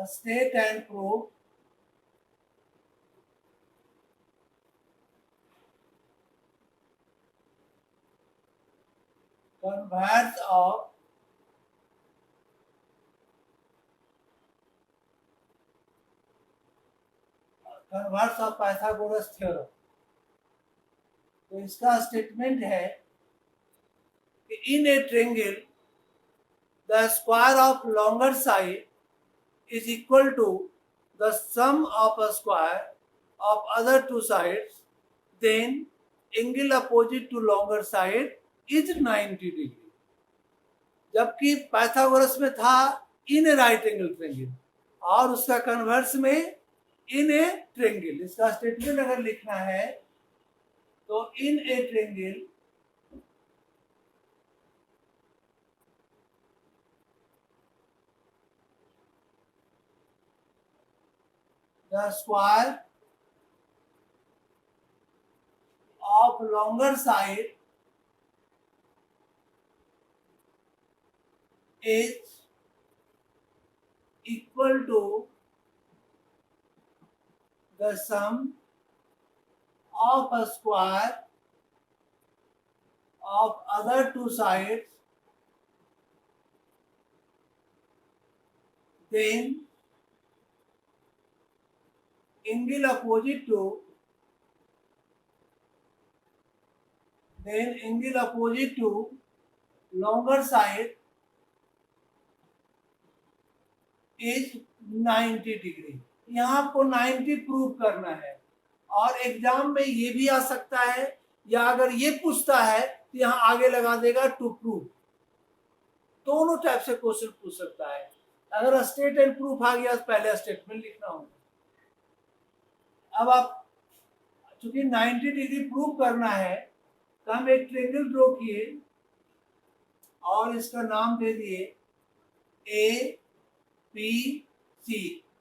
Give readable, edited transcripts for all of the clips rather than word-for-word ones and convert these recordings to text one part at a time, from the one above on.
state and proof converse of Pythagoras theorem. तो इसका statement है कि in a triangle the square of longer side is equal to the sum of a square of other two sides, then angle opposite to longer side is 90 degree। जबकि Pythagoras में था इन ए right angle triangle और उसका converse में इन a triangle. इसका statement अगर लिखना है तो in a triangle the square of longer side is equal to the sum of a square of other two sides, then angle opposite to longer side is 90 degree. यहाँ आपको 90 prove करना है और एग्जाम में ये भी आ सकता है या अगर ये पूछता है तो यहाँ आगे लगा देगा टू प्रूव। दोनों टाइप से क्वेश्चन पूछ सकता है। अगर स्टेट एंड प्रूफ आ गया तो पहले स्टेटमेंट लिखना होगा। अब आप चूंकि 90 डिग्री प्रूव करना है तो हम एक ट्रेंगल ड्रॉ किए और इसका नाम दे दिए ए पी सी।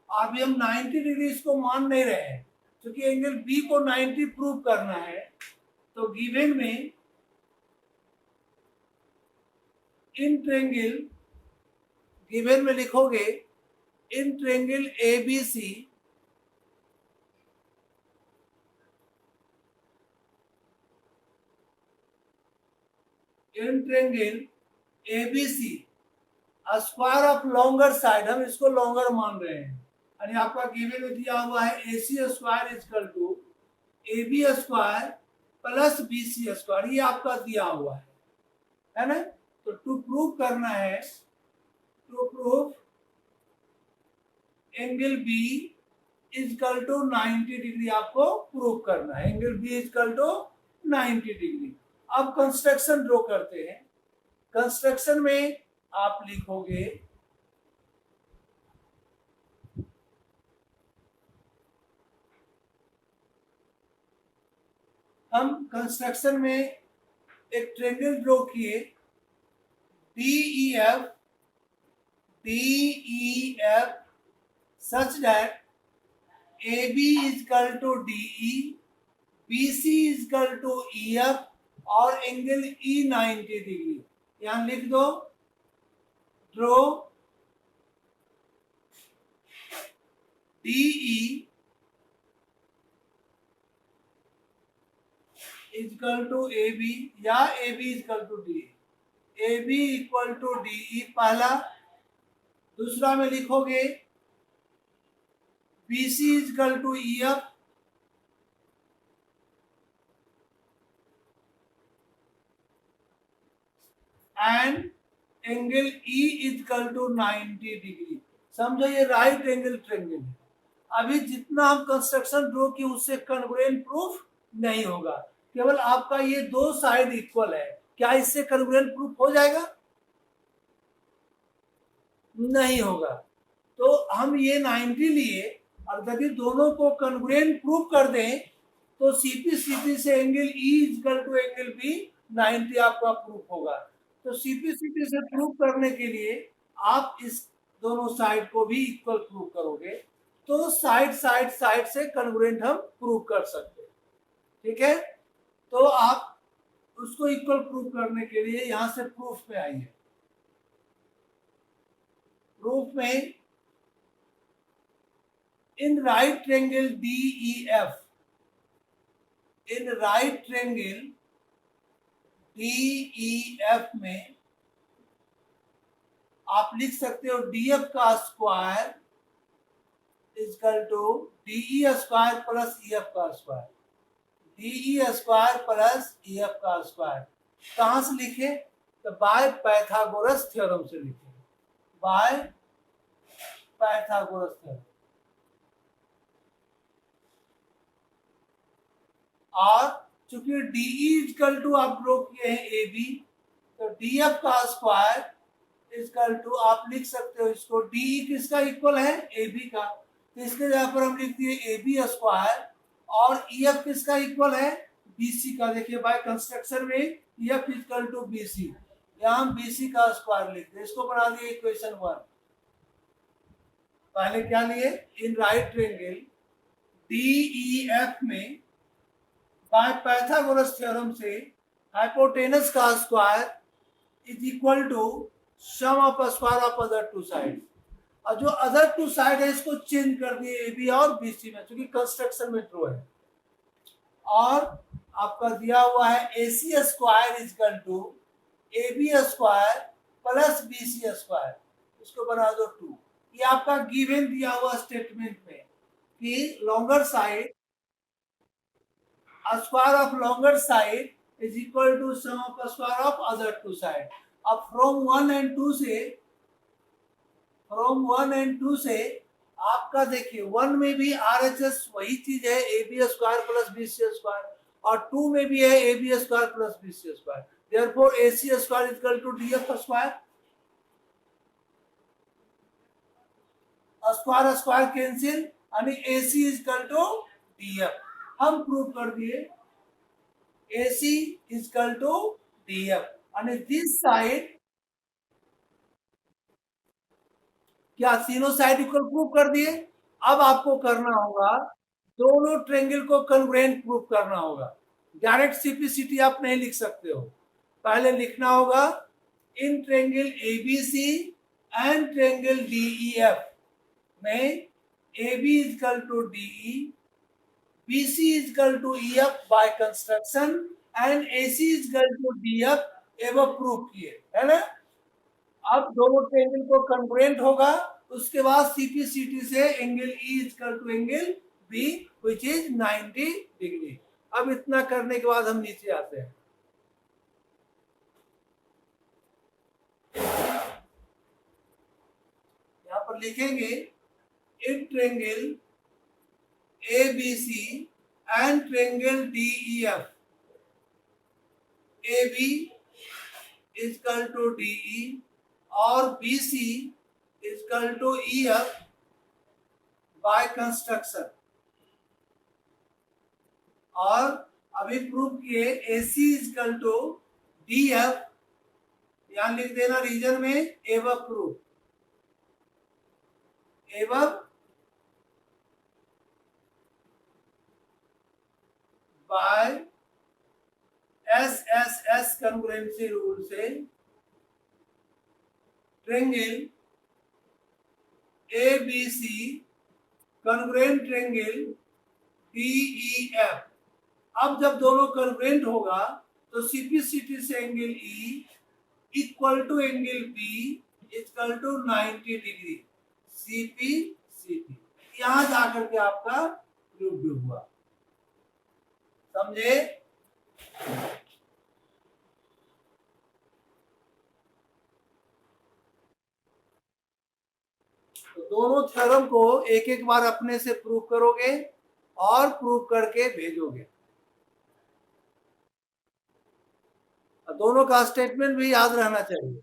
अभी हम 90 डिग्री इसको मान नहीं रहे हैं क्योंकि एंगल बी को 90 प्रूव करना है। तो गिवन में इन ट्रेंगल गिवन में लिखोगे in triangle A B C in triangle A B C square of longer side, हम इसको लॉन्गर मान रहे हैं यानी आपका गिवन में दिया हुआ है A C square equal to A B square plus B C square, ये आपका दिया हुआ है ना। तो टू प्रूव करना है, to prove angle B equal to 90 degree आपको प्रूव करना है। Angle B equal to 90 degree. अब कंस्ट्रक्शन ड्रॉ करते हैं। कंस्ट्रक्शन में आप लिखोगे हम कंस्ट्रक्शन में एक ट्रेंगल ड्रॉ किए DEF such that AB is equal to DE, BC is equal to EF और एंगल E 90 डिग्री। यहां लिख दो draw DE equal to AB या AB equal to DE। AB equal to DE पहला। दूसरा में लिखोगे BC equal to EF and angle E equal to 90 degree. समझो ये राइट एंगल ट्रेंगल है। अभी जितना हम कंस्ट्रक्शन ड्रॉ की उससे कन्ग्रुएंट प्रूफ नहीं होगा, केवल आपका ये दो साइड इक्वल है। क्या इससे कन्ग्रुएंट प्रूफ हो जाएगा? नहीं होगा। तो हम ये 90 लिए और यदि दोनों को कन्ग्रुएंट प्रूफ कर दें तो CP/CP से angle E equal to angle B 90 आपका प्रूफ होगा। तो CP/CP से प्रूफ करने के लिए आप इस दोनों साइड को भी इक्वल प्रूफ करोगे तो साइड से कन्ग्रुएंट हम प्रूफ कर सकते हैं। ठीक है, तो आप उसको इक्वल प्रूफ करने के लिए यहां से प्रूफ में आइए। प्रूफ में हम लिखेंगे, प्रूफ में हम लिखेंगे DE equal to 90 degree. in right triangle DEF, in right triangle DEF में आप लिख सकते हो DF का square equal to DE square plus EF का square, DE square plus EF का स्क्वायर। कहां से लिखे? तो बाय पाइथागोरस थ्योरम से लिखे, बाय पाइथागोरस थ्योरम। और चूंकि DE इक्वल टू आप ड्रॉ किए हैं AB, तो DF का स्क्वायर इक्वल टू आप लिख सकते हो इसको, DE किसका इक्वल है? AB का, तो इसके जगह पर हम लिख दिए AB स्क्वायर, और EF किसका इक्वल है? BC का। देखिए बाय कंस्ट्रक्शन में EF इक्वल टू BC, यहाँ हम BC का स्क्वायर लिख दिए, इसको बना दिए इक्वेशन 1। पहले क्या लिए? इन राइट ट्रायंगल DEF में बाय पाइथागोरस थ्योरम से हाइपोटेनस का square is equal to sum of square of other two side, और जो अदर टू साइड है इसको चेंज कर दिए AB और BC में, क्योंकि कंस्ट्रक्शन में ट्रू है। और आपका दिया हुआ है AC square is equal to AB square plus BC square, इसको बना दो 2। ये आपका गिवन दिया हुआ स्टेटमेंट में कि longer side square of longer side is equal to sum of square of other two side. अब फ्रॉम 1 एंड 2 से आपका देखिए 1 में भी RHS वही चीज है, AB square plus BC square, और 2 में भी है AB square plus BC square. Therefore AC square is equal to DF square, square square cancel, यानी AC is equal to DF। हम प्रूव कर दिए AC is equal to DF, यानी this side, क्या तीनों साइड इक्वल प्रूव कर दिए? अब आपको करना होगा दोनों ट्रायंगल को कॉन्ग्रुएंट प्रूव करना होगा। डायरेक्ट CPCT आप नहीं लिख सकते हो, पहले लिखना होगा in triangle ABC and triangle DEF में AB is equal to DE, BC is equal to EF by construction and AC is equal to DF एवं प्रूव किए, है ना। अब दोनों ट्रायंगल को कॉन्ग्रुएंट होगा, उसके बाद CPCT से angle E is equal to angle B which is 90 degree. अब इतना करने के बाद हम नीचे आते हैं। यहाँ पर लिखेंगे इन triangle ABC and triangle DEF, AB is equal to DE और BC is equal to EF by construction। और अभी प्रूव किए AC is equal to DF, यहाँ लिख देना रीजन में एवं प्रूव, एवं बाय SSS कॉन्ग्रुएंसी रूल से triangle ABC congruent triangle DEF। अब जब दोनों कॉन्ग्रुएंट होगा तो CPCT से angle E equal to angle B equal to 90 degree, CPCT। यहां जाकर के आपका प्रूव भी हुआ, समझे। तो दोनों थ्योरम को एक एक बार अपने से प्रूव करोगे और प्रूव करके भेजोगे। दोनों का स्टेटमेंट भी याद रहना चाहिए।